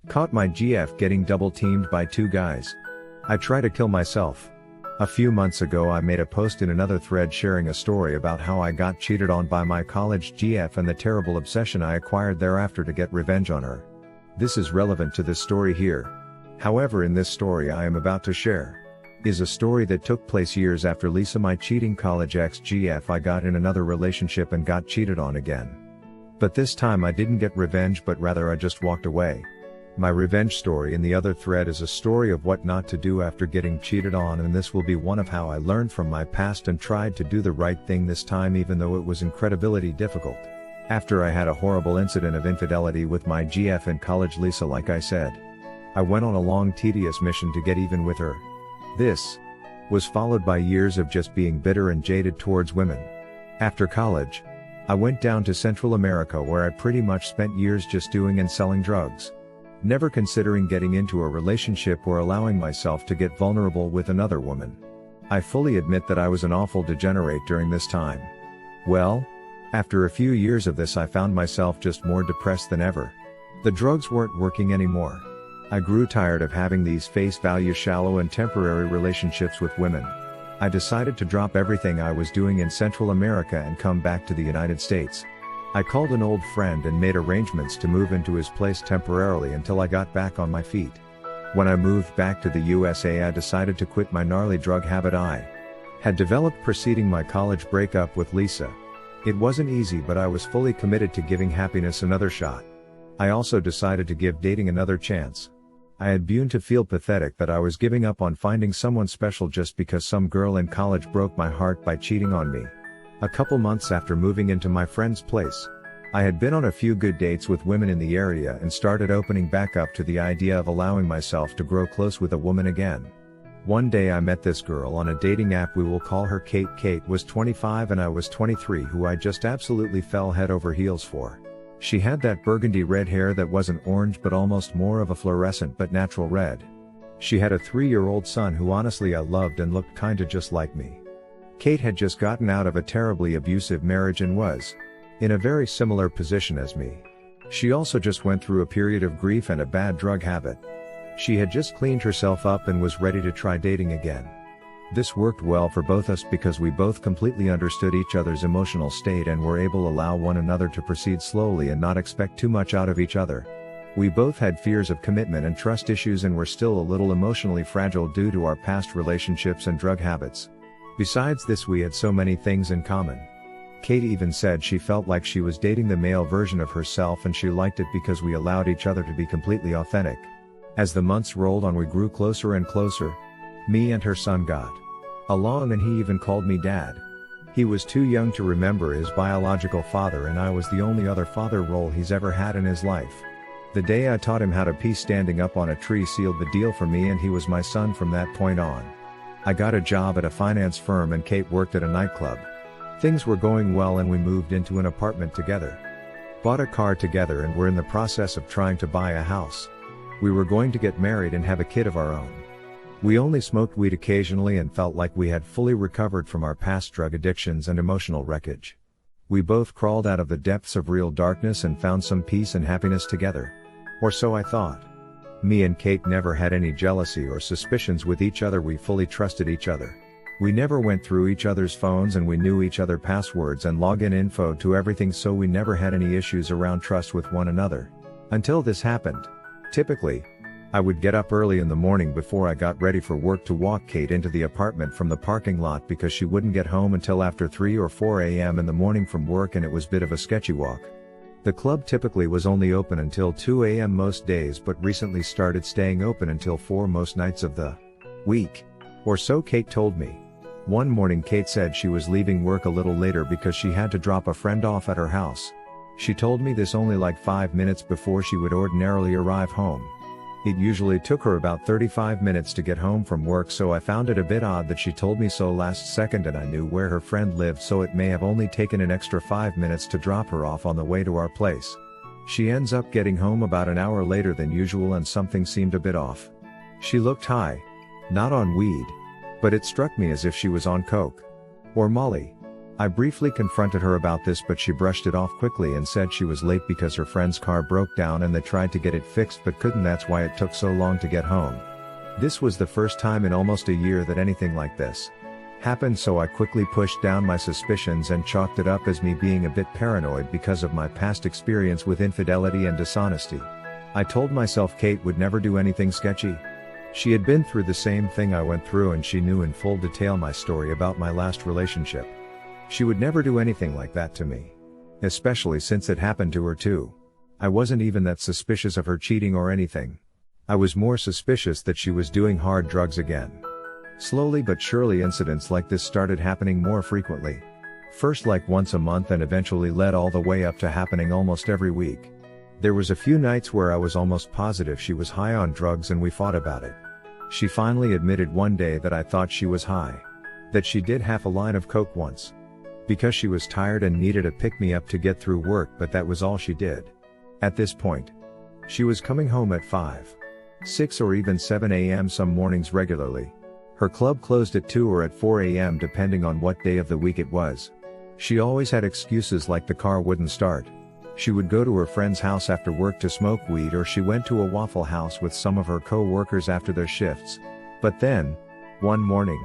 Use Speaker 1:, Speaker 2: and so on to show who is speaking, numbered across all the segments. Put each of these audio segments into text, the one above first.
Speaker 1: Caught my GF getting double teamed by two guys. I try to kill myself. A few months ago I made a post in another thread sharing a story about how I got cheated on by my college GF and the terrible obsession I acquired thereafter to get revenge on her. This is relevant to this story here. However, in this story I am about to share is a story that took place years after Lisa, my cheating college ex-GF. I got in another relationship and got cheated on again. But this time I didn't get revenge, but rather I just walked away. My revenge story in the other thread is a story of what not to do after getting cheated on, and this will be one of how I learned from my past and tried to do the right thing this time, even though it was incredibly difficult. After I had a horrible incident of infidelity with my GF in college, Lisa, like I said, I went on a long tedious mission to get even with her. This was followed by years of just being bitter and jaded towards women. After college, I went down to Central America, where I pretty much spent years just doing and selling drugs, never considering getting into a relationship or allowing myself to get vulnerable with another woman. I fully admit that I was an awful degenerate during this time. Well, after a few years of this I found myself just more depressed than ever. The drugs weren't working anymore. I grew tired of having these face value shallow and temporary relationships with women. I decided to drop everything I was doing in Central America and come back to the United States. I called an old friend and made arrangements to move into his place temporarily until I got back on my feet. When I moved back to the USA, I decided to quit my gnarly drug habit I had developed preceding my college breakup with Lisa. It wasn't easy, but I was fully committed to giving happiness another shot. I also decided to give dating another chance. I had begun to feel pathetic that I was giving up on finding someone special just because some girl in college broke my heart by cheating on me. A couple months after moving into my friend's place, I had been on a few good dates with women in the area and started opening back up to the idea of allowing myself to grow close with a woman again. One day I met this girl on a dating app. We will call her Kate. Kate was 25 and I was 23, who I just absolutely fell head over heels for. She had that burgundy red hair that wasn't orange but almost more of a fluorescent but natural red. She had a 3-year-old son who honestly I loved and looked kinda just like me. Kate had just gotten out of a terribly abusive marriage and was in a very similar position as me. She also just went through a period of grief and a bad drug habit. She had just cleaned herself up and was ready to try dating again. This worked well for both us because we both completely understood each other's emotional state and were able to allow one another to proceed slowly and not expect too much out of each other. We both had fears of commitment and trust issues and were still a little emotionally fragile due to our past relationships and drug habits. Besides this, we had so many things in common. Kate even said she felt like she was dating the male version of herself and she liked it because we allowed each other to be completely authentic. As the months rolled on, we grew closer and closer. Me and her son got along and he even called me dad. He was too young to remember his biological father and I was the only other father role he's ever had in his life. The day I taught him how to pee standing up on a tree sealed the deal for me, and he was my son from that point on. I got a job at a finance firm and Kate worked at a nightclub. Things were going well and we moved into an apartment together. Bought a car together and were in the process of trying to buy a house. We were going to get married and have a kid of our own. We only smoked weed occasionally and felt like we had fully recovered from our past drug addictions and emotional wreckage. We both crawled out of the depths of real darkness and found some peace and happiness together. Or so I thought. Me and Kate never had any jealousy or suspicions with each other. We fully trusted each other. We never went through each other's phones and we knew each other passwords and login info to everything, so we never had any issues around trust with one another. Until this happened. Typically, I would get up early in the morning before I got ready for work to walk Kate into the apartment from the parking lot because she wouldn't get home until after 3 or 4 a.m. in the morning from work, and it was a bit of a sketchy walk. The club typically was only open until 2 a.m. most days, but recently started staying open until 4 most nights of the week. Or so Kate told me. One morning Kate said she was leaving work a little later because she had to drop a friend off at her house. She told me this only like 5 minutes before she would ordinarily arrive home. It usually took her about 35 minutes to get home from work, so I found it a bit odd that she told me so last second, and I knew where her friend lived, so it may have only taken an extra 5 minutes to drop her off on the way to our place. She ends up getting home about an hour later than usual and something seemed a bit off. She looked high. Not on weed. But it struck me as if she was on coke. Or Molly. I briefly confronted her about this, but she brushed it off quickly and said she was late because her friend's car broke down and they tried to get it fixed but couldn't. That's why it took so long to get home. This was the first time in almost a year that anything like this happened, so I quickly pushed down my suspicions and chalked it up as me being a bit paranoid because of my past experience with infidelity and dishonesty. I told myself Kate would never do anything sketchy. She had been through the same thing I went through and she knew in full detail my story about my last relationship. She would never do anything like that to me. Especially since it happened to her too. I wasn't even that suspicious of her cheating or anything. I was more suspicious that she was doing hard drugs again. Slowly but surely incidents like this started happening more frequently. First like once a month and eventually led all the way up to happening almost every week. There was a few nights where I was almost positive she was high on drugs and we fought about it. She finally admitted one day that I thought she was high. That she did half a line of coke once. Because she was tired and needed a pick-me-up to get through work, but that was all she did. At this point, she was coming home at 5, 6 or even 7 a.m. some mornings regularly. Her club closed at 2 or at 4 a.m. depending on what day of the week it was. She always had excuses like the car wouldn't start. She would go to her friend's house after work to smoke weed, or she went to a Waffle House with some of her co-workers after their shifts. But then, one morning,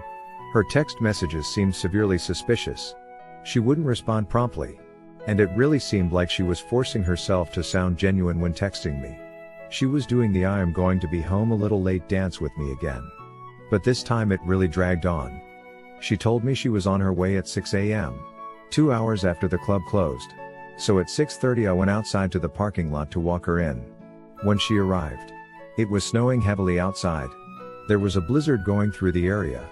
Speaker 1: her text messages seemed severely suspicious. She wouldn't respond promptly. And it really seemed like she was forcing herself to sound genuine when texting me. She was doing the "I am going to be home a little late" dance with me again. But this time it really dragged on. She told me she was on her way at 6 a.m. 2 hours after the club closed. So at 6:30 I went outside to the parking lot to walk her in. When she arrived, it was snowing heavily outside. There was a blizzard going through the area.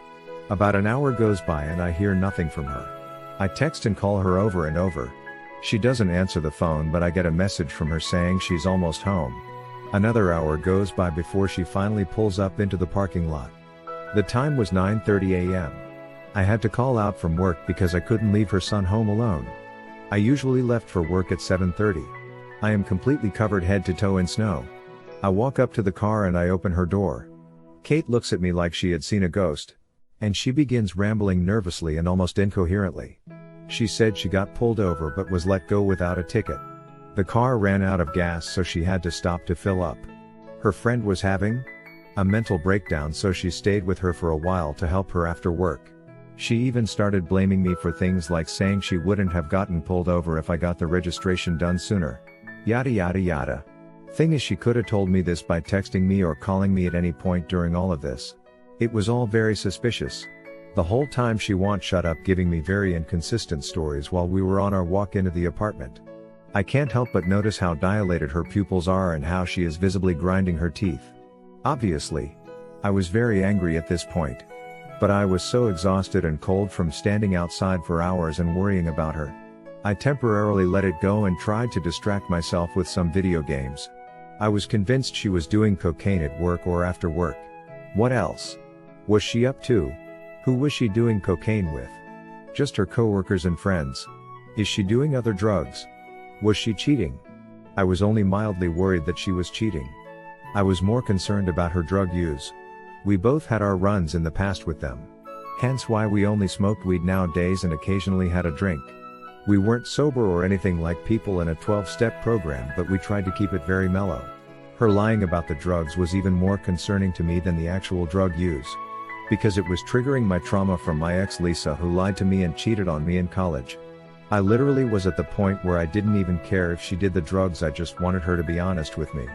Speaker 1: About an hour goes by and I hear nothing from her. I text and call her over and over. She doesn't answer the phone, but I get a message from her saying she's almost home. Another hour goes by before she finally pulls up into the parking lot. The time was 9:30 a.m. I had to call out from work because I couldn't leave her son home alone. I usually left for work at 7:30. I am completely covered head to toe in snow. I walk up to the car and I open her door. Kate looks at me like she had seen a ghost. And she begins rambling nervously and almost incoherently. She said she got pulled over but was let go without a ticket. The car ran out of gas, so she had to stop to fill up. Her friend was having a mental breakdown, so she stayed with her for a while to help her after work. She even started blaming me for things like saying she wouldn't have gotten pulled over if I got the registration done sooner. Yada yada yada. Thing is, she could have told me this by texting me or calling me at any point during all of this. It was all very suspicious. The whole time she won't shut up, giving me very inconsistent stories while we were on our walk into the apartment. I can't help but notice how dilated her pupils are and how she is visibly grinding her teeth. Obviously, I was very angry at this point. But I was so exhausted and cold from standing outside for hours and worrying about her. I temporarily let it go and tried to distract myself with some video games. I was convinced she was doing cocaine at work or after work. What else was she up to? Who was she doing cocaine with? Just her coworkers and friends. Is she doing other drugs? Was she cheating? I was only mildly worried that she was cheating. I was more concerned about her drug use. We both had our runs in the past with them. Hence why we only smoked weed nowadays and occasionally had a drink. We weren't sober or anything like people in a 12-step program, but we tried to keep it very mellow. Her lying about the drugs was even more concerning to me than the actual drug use. Because it was triggering my trauma from my ex Lisa, who lied to me and cheated on me in college. I literally was at the point where I didn't even care if she did the drugs, I just wanted her to be honest with me.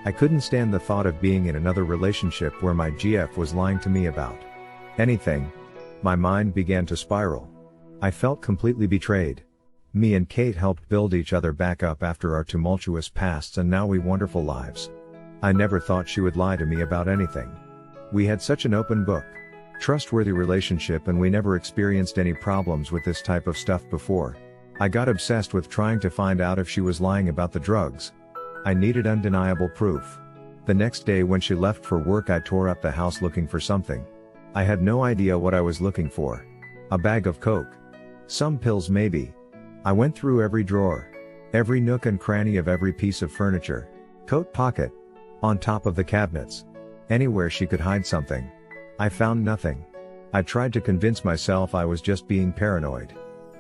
Speaker 1: I couldn't stand the thought of being in another relationship where my GF was lying to me about anything. My mind began to spiral. I felt completely betrayed. Me and Kate helped build each other back up after our tumultuous pasts, and now we wonderful lives. I never thought she would lie to me about anything. We had such an open book, trustworthy relationship, and we never experienced any problems with this type of stuff before. I got obsessed with trying to find out if she was lying about the drugs. I needed undeniable proof. The next day when she left for work, I tore up the house looking for something. I had no idea what I was looking for. A bag of coke. Some pills maybe. I went through every drawer, every nook and cranny of every piece of furniture, coat pocket, on top of the cabinets. Anywhere she could hide something. I found nothing. I tried to convince myself I was just being paranoid.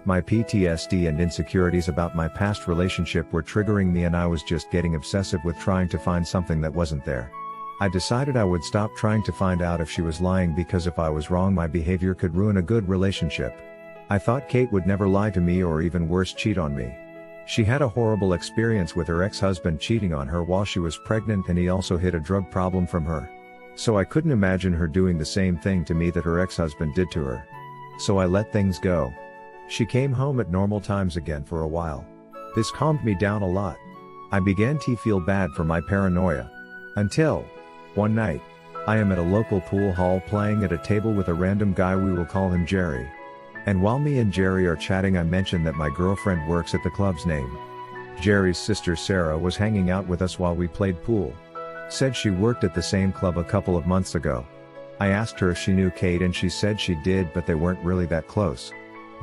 Speaker 1: My PTSD and insecurities about my past relationship were triggering me, and I was just getting obsessive with trying to find something that wasn't there. I decided I would stop trying to find out if she was lying, because if I was wrong, my behavior could ruin a good relationship. I thought Kate would never lie to me, or even worse, cheat on me. She had a horrible experience with her ex-husband cheating on her while she was pregnant, and he also hid a drug problem from her. So I couldn't imagine her doing the same thing to me that her ex-husband did to her. So I let things go. She came home at normal times again for a while. This calmed me down a lot. I began to feel bad for my paranoia. Until one night, I am at a local pool hall playing at a table with a random guy, we will call him Jerry. And while me and Jerry are chatting, I mention that my girlfriend works at the club's name. Jerry's sister Sarah was hanging out with us while we played pool. Said she worked at the same club a couple of months ago. I asked her if she knew Kate, and she said she did, but they weren't really that close.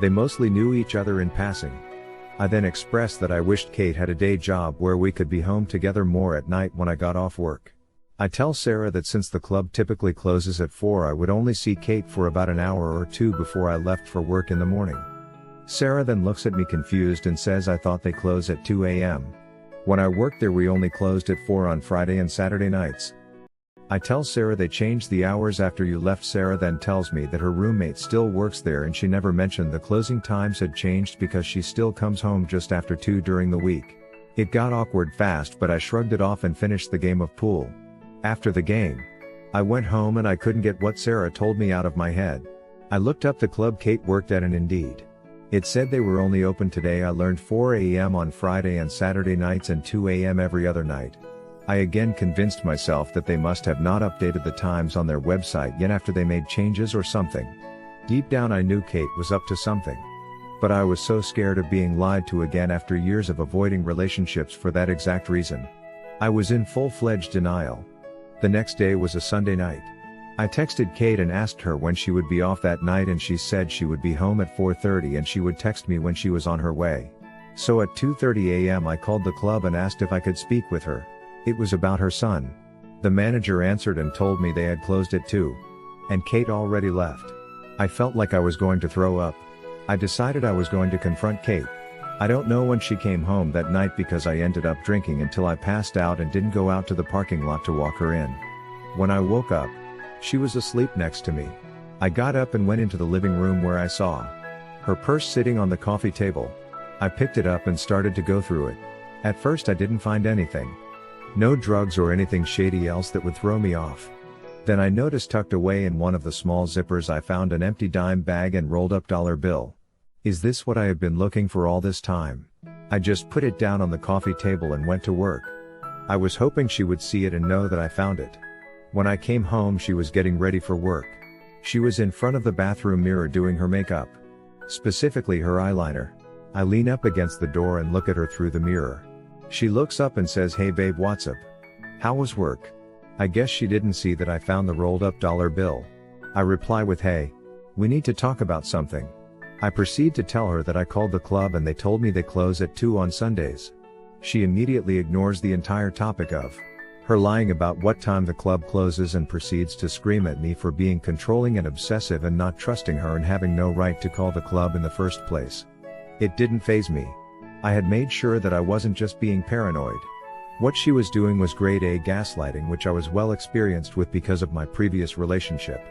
Speaker 1: They mostly knew each other in passing. I then expressed that I wished Kate had a day job where we could be home together more at night when I got off work. I tell Sarah that since the club typically closes at 4, I would only see Kate for about an hour or two before I left for work in the morning. Sarah then looks at me confused and says, I thought they close at 2 a.m. When I worked there, we only closed at 4 on Friday and Saturday nights. I tell Sarah they changed the hours after you left. Sarah then tells me that her roommate still works there, and she never mentioned the closing times had changed because she still comes home just after 2 during the week. It got awkward fast, but I shrugged it off and finished the game of pool. After the game, I went home and I couldn't get what Sarah told me out of my head. I looked up the club Kate worked at, and indeed, it said they were only open today. I learned 4 a.m. on Friday and Saturday nights and 2 a.m. every other night. I again convinced myself that they must have not updated the times on their website yet after they made changes or something. Deep down I knew Kate was up to something. But I was so scared of being lied to again after years of avoiding relationships for that exact reason. I was in full-fledged denial. The next day was a Sunday night. I texted Kate and asked her when she would be off that night, and she said she would be home at 4:30 and she would text me when she was on her way. So at 2:30 a.m. I called the club and asked if I could speak with her. It was about her son. The manager answered and told me they had closed at 2. And Kate already left. I felt like I was going to throw up. I decided I was going to confront Kate. I don't know when she came home that night because I ended up drinking until I passed out and didn't go out to the parking lot to walk her in. When I woke up, she was asleep next to me. I got up and went into the living room where I saw her purse sitting on the coffee table. I picked it up and started to go through it. At first I didn't find anything. No drugs or anything shady else that would throw me off. Then I noticed tucked away in one of the small zippers I found an empty dime bag and rolled up dollar bill. Is this what I have been looking for all this time? I just put it down on the coffee table and went to work. I was hoping she would see it and know that I found it. When I came home, she was getting ready for work. She was in front of the bathroom mirror doing her makeup. Specifically her eyeliner. I lean up against the door and look at her through the mirror. She looks up and says, "Hey babe, what's up? How was work?" I guess she didn't see that I found the rolled up dollar bill. I reply with, "Hey, we need to talk about something." I proceed to tell her that I called the club and they told me they close at 2 on Sundays. She immediately ignores the entire topic of her lying about what time the club closes and proceeds to scream at me for being controlling and obsessive and not trusting her and having no right to call the club in the first place. It didn't faze me. I had made sure that I wasn't just being paranoid. What she was doing was grade A gaslighting, which I was well experienced with because of my previous relationship.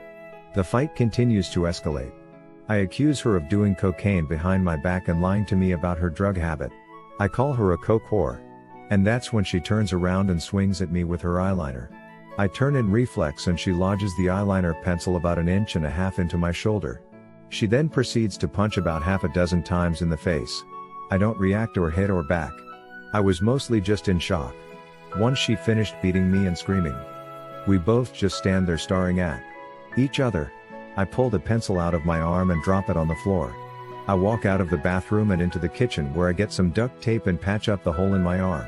Speaker 1: The fight continues to escalate. I accuse her of doing cocaine behind my back and lying to me about her drug habit. I call her a coke whore. And that's when she turns around and swings at me with her eyeliner. I turn in reflex and she lodges the eyeliner pencil about 1.5 inches into my shoulder. She then proceeds to punch about half a dozen times in the face. I don't react or hit or back. I was mostly just in shock. Once she finished beating me and screaming, we both just stand there staring at each other. I pull the pencil out of my arm and drop it on the floor. I walk out of the bathroom and into the kitchen where I get some duct tape and patch up the hole in my arm.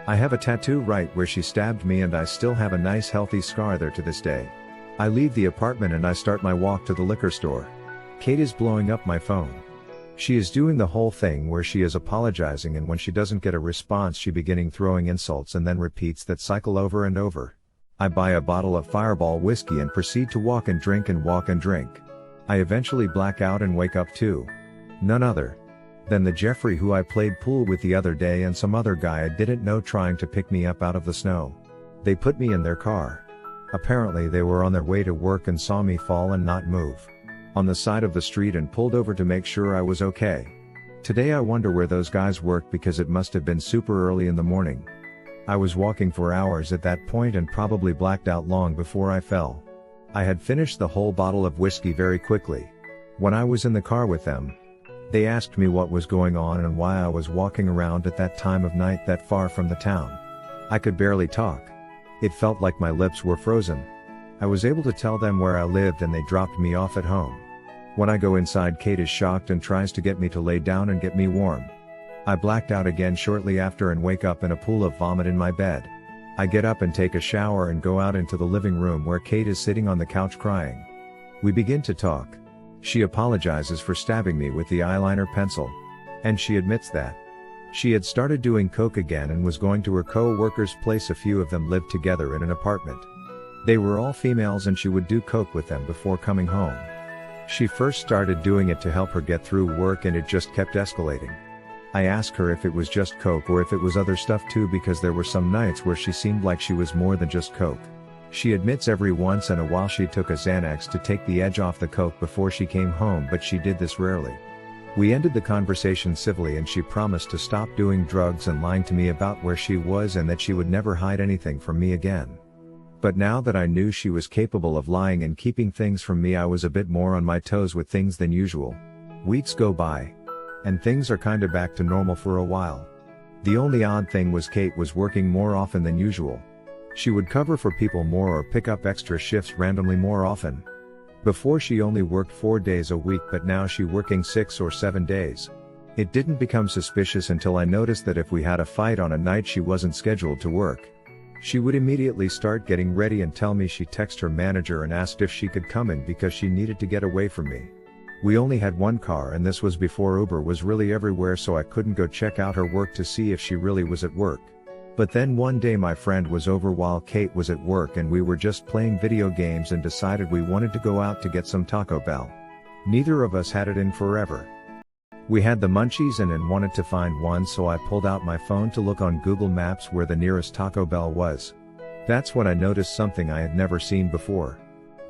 Speaker 1: I have a tattoo right where she stabbed me and I still have a nice healthy scar there to this day. I leave the apartment and I start my walk to the liquor store. Kate is blowing up my phone. She is doing the whole thing where she is apologizing, and when she doesn't get a response she beginning throwing insults and then repeats that cycle over and over. I buy a bottle of Fireball whiskey and proceed to walk and drink and walk and drink. I eventually black out and wake up too. None other than the Jeffrey who I played pool with the other day and some other guy I didn't know trying to pick me up out of the snow. They put me in their car. Apparently they were on their way to work and saw me fall and not move on the side of the street and pulled over to make sure I was okay. Today I wonder where those guys worked because it must have been super early in the morning. I was walking for hours at that point and probably blacked out long before I fell. I had finished the whole bottle of whiskey very quickly. When I was in the car with them, they asked me what was going on and why I was walking around at that time of night that far from the town. I could barely talk. It felt like my lips were frozen. I was able to tell them where I lived and they dropped me off at home. When I go inside, Kate is shocked and tries to get me to lay down and get me warm. I blacked out again shortly after and wake up in a pool of vomit in my bed. I get up and take a shower and go out into the living room where Kate is sitting on the couch crying. We begin to talk. She apologizes for stabbing me with the eyeliner pencil. And she admits that she had started doing coke again and was going to her co-worker's place. A few of them lived together in an apartment. They were all females and she would do coke with them before coming home. She first started doing it to help her get through work and it just kept escalating. I asked her if it was just coke or if it was other stuff too, because there were some nights where she seemed like she was more than just coke. She admits every once in a while she took a Xanax to take the edge off the coke before she came home, but she did this rarely. We ended the conversation civilly and she promised to stop doing drugs and lying to me about where she was and that she would never hide anything from me again. But now that I knew she was capable of lying and keeping things from me, I was a bit more on my toes with things than usual. Weeks go by. And things are kinda back to normal for a while. The only odd thing was Kate was working more often than usual. She would cover for people more or pick up extra shifts randomly more often. Before she only worked 4 days a week, but now she working 6 or 7 days. It didn't become suspicious until I noticed that if we had a fight on a night she wasn't scheduled to work, she would immediately start getting ready and tell me she texted her manager and asked if she could come in because she needed to get away from me. We only had one car and this was before Uber was really everywhere, so I couldn't go check out her work to see if she really was at work. But then one day my friend was over while Kate was at work and we were just playing video games and decided we wanted to go out to get some Taco Bell. Neither of us had it in forever. We had the munchies and wanted to find one, so I pulled out my phone to look on Google Maps where the nearest Taco Bell was. That's when I noticed something I had never seen before.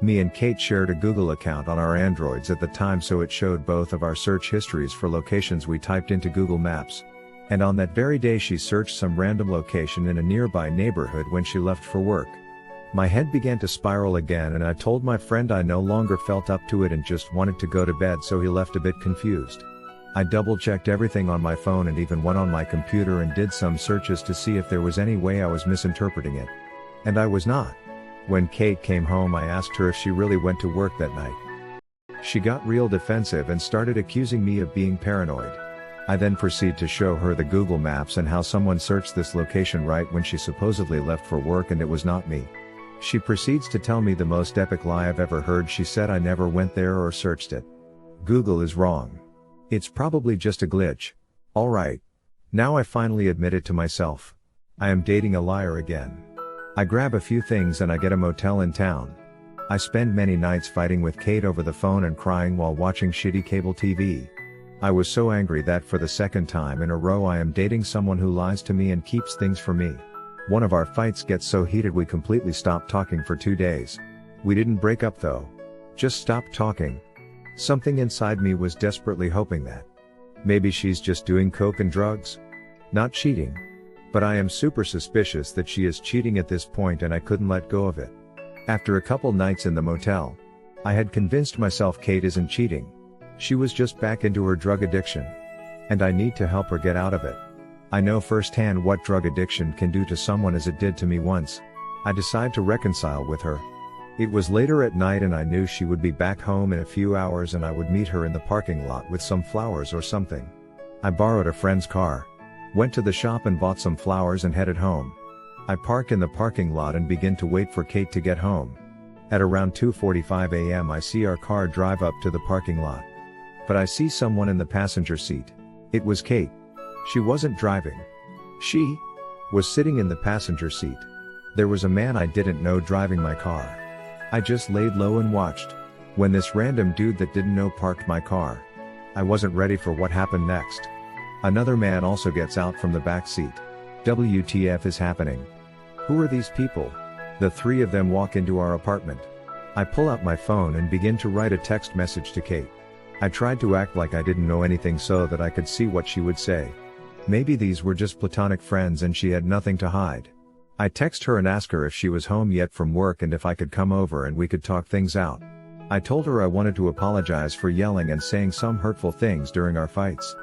Speaker 1: Me and Kate shared a Google account on our Androids at the time, so it showed both of our search histories for locations we typed into Google Maps. And on that very day she searched some random location in a nearby neighborhood when she left for work. My head began to spiral again and I told my friend I no longer felt up to it and just wanted to go to bed, so he left a bit confused. I double-checked everything on my phone and even went on my computer and did some searches to see if there was any way I was misinterpreting it. And I was not. When Kate came home I asked her if she really went to work that night. She got real defensive and started accusing me of being paranoid. I then proceed to show her the Google Maps and how someone searched this location right when she supposedly left for work and it was not me. She proceeds to tell me the most epic lie I've ever heard. She said I never went there or searched it. Google is wrong. It's probably just a glitch. Alright. Now I finally admit it to myself. I am dating a liar again. I grab a few things and I get a motel in town. I spend many nights fighting with Kate over the phone and crying while watching shitty cable TV. I was so angry that for the second time in a row I am dating someone who lies to me and keeps things from me. One of our fights gets so heated we completely stopped talking for 2 days. We didn't break up though. Just stopped talking. Something inside me was desperately hoping that maybe she's just doing coke and drugs. Not cheating. But I am super suspicious that she is cheating at this point and I couldn't let go of it. After a couple nights in the motel, I had convinced myself Kate isn't cheating. She was just back into her drug addiction. And I need to help her get out of it. I know firsthand what drug addiction can do to someone, as it did to me once. I decide to reconcile with her. It was later at night and I knew she would be back home in a few hours and I would meet her in the parking lot with some flowers or something. I borrowed a friend's car, went to the shop and bought some flowers and headed home. I park in the parking lot and begin to wait for Kate to get home. At around 2:45 a.m. I see our car drive up to the parking lot. But I see someone in the passenger seat. It was Kate. She wasn't driving. She was sitting in the passenger seat. There was a man I didn't know driving my car. I just laid low and watched when this random dude that didn't know parked my car. I wasn't ready for what happened next. Another man also gets out from the back seat. WTF is happening? Who are these people? The three of them walk into our apartment. I pull out my phone and begin to write a text message to Kate. I tried to act like I didn't know anything so that I could see what she would say. Maybe these were just platonic friends and she had nothing to hide. I text her and ask her if she was home yet from work and if I could come over and we could talk things out. I told her I wanted to apologize for yelling and saying some hurtful things during our fights.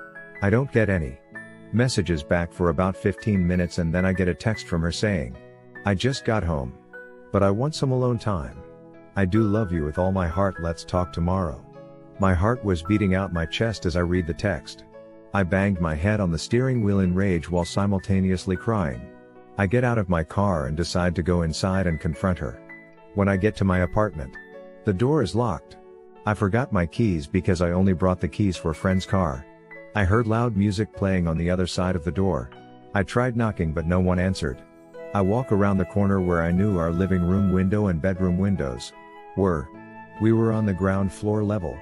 Speaker 1: I don't get any messages back for about 15 minutes and then I get a text from her saying, "I just got home. But I want some alone time. I do love you with all my heart, let's talk tomorrow." My heart was beating out my chest as I read the text. I banged my head on the steering wheel in rage while simultaneously crying. I get out of my car and decide to go inside and confront her. When I get to my apartment, the door is locked. I forgot my keys because I only brought the keys for a friend's car. I heard loud music playing on the other side of the door. I tried knocking but no one answered. I walk around the corner where I knew our living room window and bedroom windows were. We were on the ground floor level.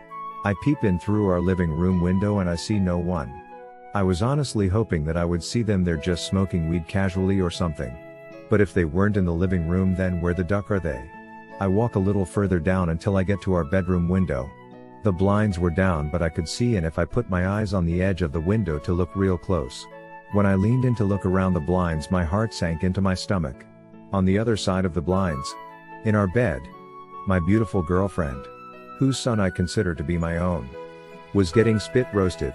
Speaker 1: I peep in through our living room window and I see no one. I was honestly hoping that I would see them there just smoking weed casually or something. But if they weren't in the living room, then where the duck are they? I walk a little further down until I get to our bedroom window. The blinds were down but I could see, and if I put my eyes on the edge of the window to look real close. When I leaned in to look around the blinds, my heart sank into my stomach. On the other side of the blinds, in our bed, my beautiful girlfriend, whose son I consider to be my own, was getting spit roasted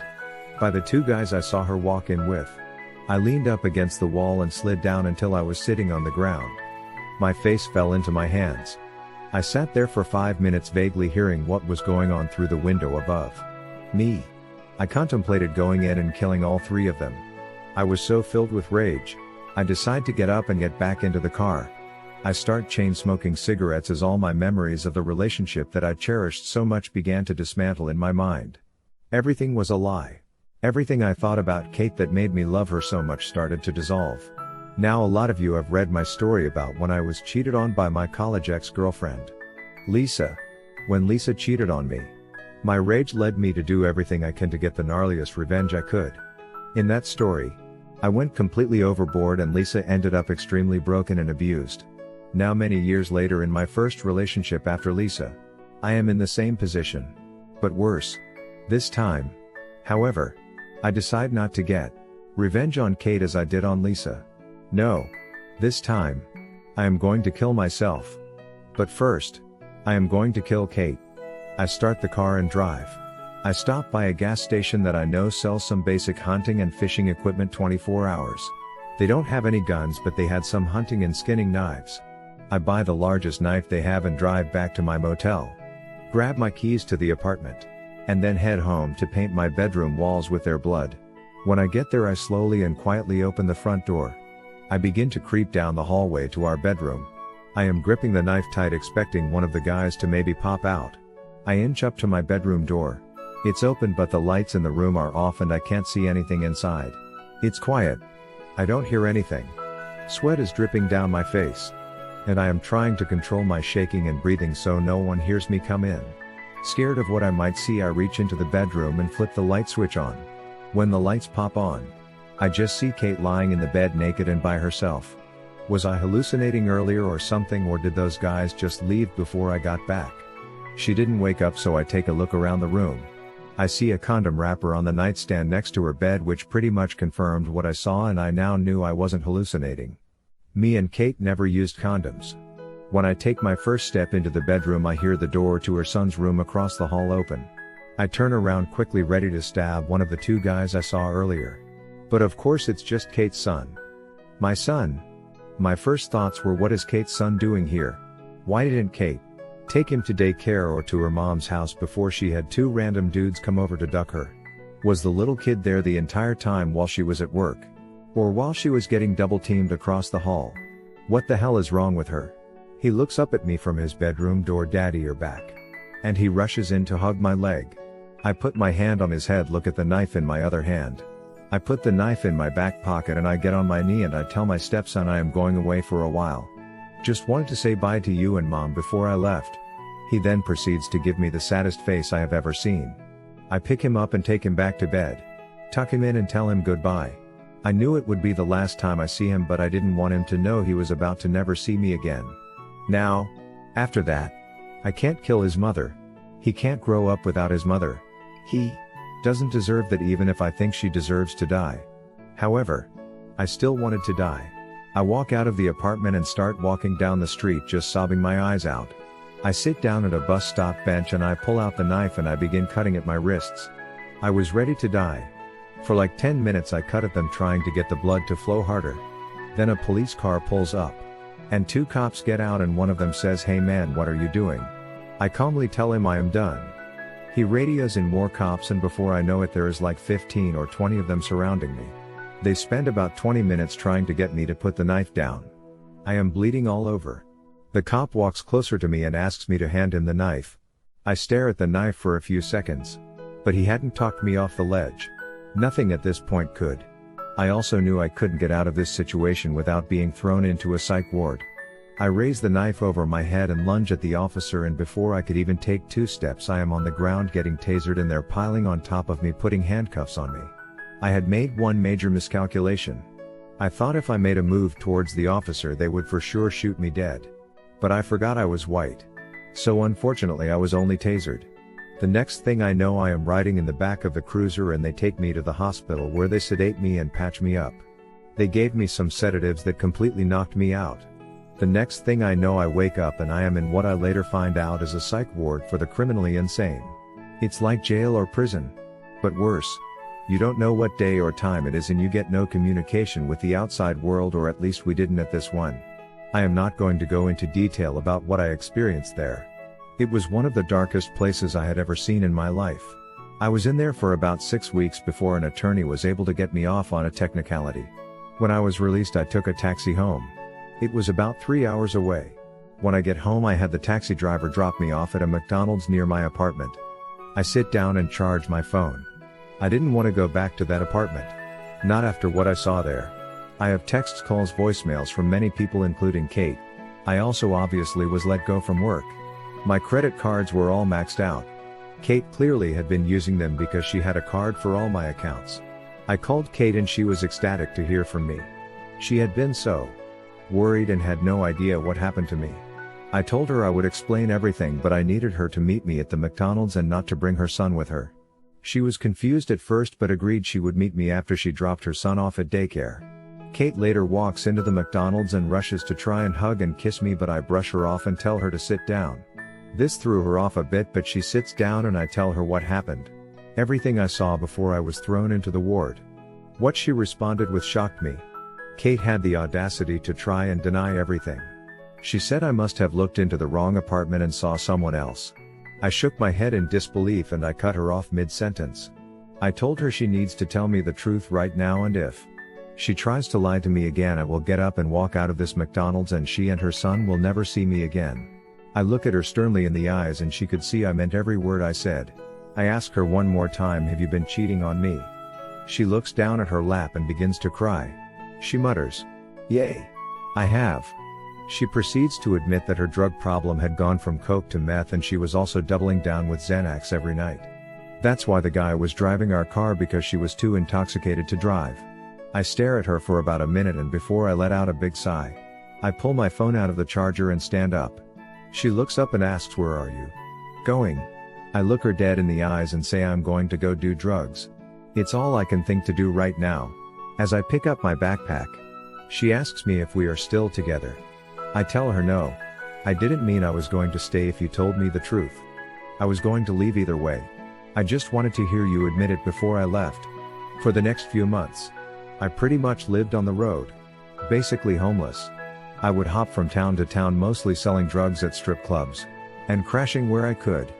Speaker 1: by the two guys I saw her walk in with. I leaned up against the wall and slid down until I was sitting on the ground. My face fell into my hands. I sat there for 5 minutes vaguely hearing what was going on through the window above me. I contemplated going in and killing all three of them. I was so filled with rage. I decide to get up and get back into the car. I start chain smoking cigarettes as all my memories of the relationship that I cherished so much began to dismantle in my mind. Everything was a lie. Everything I thought about Kate that made me love her so much started to dissolve. Now a lot of you have read my story about when I was cheated on by my college ex-girlfriend, Lisa. When Lisa cheated on me, my rage led me to do everything I can to get the gnarliest revenge I could. In that story, I went completely overboard and Lisa ended up extremely broken and abused. Now many years later, in my first relationship after Lisa, I am in the same position. But worse. This time, however, I decide not to get revenge on Kate as I did on Lisa. No. This time, I am going to kill myself. But first, I am going to kill Kate. I start the car and drive. I stop by a gas station that I know sells some basic hunting and fishing equipment 24 hours. They don't have any guns, but they had some hunting and skinning knives. I buy the largest knife they have and drive back to my motel. Grab my keys to the apartment. And then head home to paint my bedroom walls with their blood. When I get there, I slowly and quietly open the front door. I begin to creep down the hallway to our bedroom. I am gripping the knife tight, expecting one of the guys to maybe pop out. I inch up to my bedroom door. It's open but the lights in the room are off and I can't see anything inside. It's quiet. I don't hear anything. Sweat is dripping down my face. And I am trying to control my shaking and breathing so no one hears me come in. Scared of what I might see, I reach into the bedroom and flip the light switch on. When the lights pop on, I just see Kate lying in the bed naked and by herself. Was I hallucinating earlier or something, or did those guys just leave before I got back? She didn't wake up, so I take a look around the room. I see a condom wrapper on the nightstand next to her bed, which pretty much confirmed what I saw, and I now knew I wasn't hallucinating. Me and Kate never used condoms. When I take my first step into the bedroom, I hear the door to her son's room across the hall open. I turn around quickly, ready to stab one of the two guys I saw earlier. But of course it's just Kate's son. My son? My first thoughts were, what is Kate's son doing here? Why didn't Kate take him to daycare or to her mom's house before she had two random dudes come over to duck her? Was the little kid there the entire time while she was at work? Or while she was getting double-teamed across the hall? What the hell is wrong with her? He looks up at me from his bedroom door. Daddy, you're back. And he rushes in to hug my leg. I put my hand on his head, look at the knife in my other hand. I put the knife in my back pocket and I get on my knee and I tell my stepson I am going away for a while. Just wanted to say bye to you and Mom before I left. He then proceeds to give me the saddest face I have ever seen. I pick him up and take him back to bed. Tuck him in and tell him goodbye. I knew it would be the last time I see him, but I didn't want him to know he was about to never see me again. Now, after that, I can't kill his mother. He can't grow up without his mother. He doesn't deserve that, even if I think she deserves to die. However, I still wanted to die. I walk out of the apartment and start walking down the street, just sobbing my eyes out. I sit down at a bus stop bench and I pull out the knife and I begin cutting at my wrists. I was ready to die. For like 10 minutes I cut at them, trying to get the blood to flow harder. Then a police car pulls up. And 2 cops get out and one of them says, "Hey man, what are you doing?" I calmly tell him I am done. He radios in more cops and before I know it there is like 15 or 20 of them surrounding me. They spend about 20 minutes trying to get me to put the knife down. I am bleeding all over. The cop walks closer to me and asks me to hand him the knife. I stare at the knife for a few seconds. But he hadn't talked me off the ledge. Nothing at this point could. I also knew I couldn't get out of this situation without being thrown into a psych ward. I raise the knife over my head and lunge at the officer, and before I could even take 2 steps I am on the ground getting tasered and they're piling on top of me, putting handcuffs on me. I had made one major miscalculation. I thought if I made a move towards the officer they would for sure shoot me dead. But I forgot I was white. So unfortunately I was only tasered. The next thing I know I am riding in the back of the cruiser and they take me to the hospital where they sedate me and patch me up. They gave me some sedatives that completely knocked me out. The next thing I know I wake up and I am in what I later find out is a psych ward for the criminally insane. It's like jail or prison. But worse. You don't know what day or time it is and you get no communication with the outside world, or at least we didn't at this one. I am not going to go into detail about what I experienced there. It was one of the darkest places I had ever seen in my life. I was in there for about 6 weeks before an attorney was able to get me off on a technicality. When I was released I took a taxi home. It was about 3 hours away. When I get home I had the taxi driver drop me off at a McDonald's near my apartment. I sit down and charge my phone. I didn't want to go back to that apartment. Not after what I saw there. I have texts, calls, voicemails from many people including Kate. I also obviously was let go from work. My credit cards were all maxed out. Kate clearly had been using them because she had a card for all my accounts. I called Kate and she was ecstatic to hear from me. She had been so worried and had no idea what happened to me. I told her I would explain everything, but I needed her to meet me at the McDonald's and not to bring her son with her. She was confused at first but agreed she would meet me after she dropped her son off at daycare. Kate later walks into the McDonald's and rushes to try and hug and kiss me, but I brush her off and tell her to sit down. This threw her off a bit, but she sits down and I tell her what happened. Everything I saw before I was thrown into the ward. What she responded with shocked me. Kate had the audacity to try and deny everything. She said I must have looked into the wrong apartment and saw someone else. I shook my head in disbelief and I cut her off mid-sentence. I told her she needs to tell me the truth right now, and if she tries to lie to me again I will get up and walk out of this McDonald's and she and her son will never see me again. I look at her sternly in the eyes and she could see I meant every word I said. I ask her one more time, "Have you been cheating on me?" She looks down at her lap and begins to cry. She mutters, "Yay. I have." She proceeds to admit that her drug problem had gone from coke to meth and she was also doubling down with Xanax every night. That's why the guy was driving our car, because she was too intoxicated to drive. I stare at her for about a minute and before I let out a big sigh, I pull my phone out of the charger and stand up. She looks up and asks, "Where are you going?" I look her dead in the eyes and say I'm going to go do drugs. It's all I can think to do right now. As I pick up my backpack, she asks me if we are still together. I tell her no. I didn't mean I was going to stay if you told me the truth. I was going to leave either way. I just wanted to hear you admit it before I left. For the next few months, I pretty much lived on the road. Basically homeless. I would hop from town to town, mostly selling drugs at strip clubs. And crashing where I could.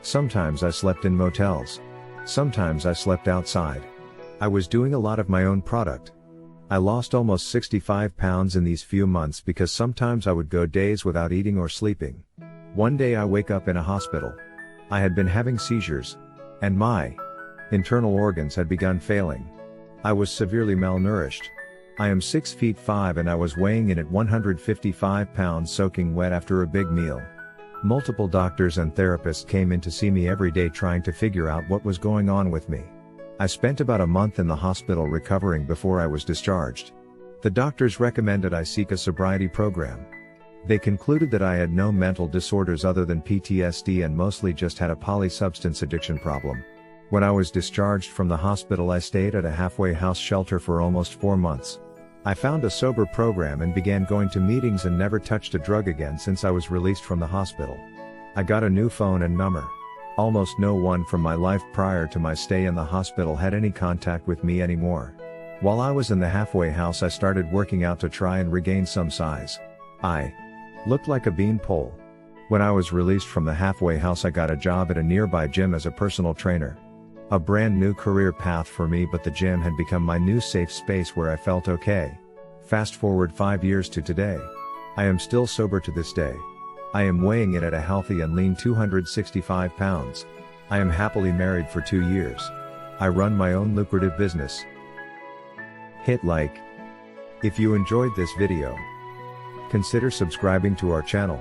Speaker 1: Sometimes I slept in motels. Sometimes I slept outside. I was doing a lot of my own product. I lost almost 65 pounds in these few months because sometimes I would go days without eating or sleeping. One day I wake up in a hospital. I had been having seizures. And my internal organs had begun failing. I was severely malnourished. I am 6'5" and I was weighing in at 155 pounds, soaking wet after a big meal. Multiple doctors and therapists came in to see me every day trying to figure out what was going on with me. I spent about a month in the hospital recovering before I was discharged. The doctors recommended I seek a sobriety program. They concluded that I had no mental disorders other than PTSD and mostly just had a polysubstance addiction problem. When I was discharged from the hospital, I stayed at a halfway house shelter for almost 4 months. I found a sober program and began going to meetings and never touched a drug again since I was released from the hospital. I got a new phone and number. Almost no one from my life prior to my stay in the hospital had any contact with me anymore. While I was in the halfway house, I started working out to try and regain some size. I looked like a beanpole. When I was released from the halfway house, I got a job at a nearby gym as a personal trainer. A brand new career path for me, but the gym had become my new safe space where I felt okay. Fast forward 5 years to today. I am still sober to this day. I am weighing in at a healthy and lean 265 pounds. I am happily married for 2 years. I run my own lucrative business. Hit like if you enjoyed this video. Consider subscribing to our channel.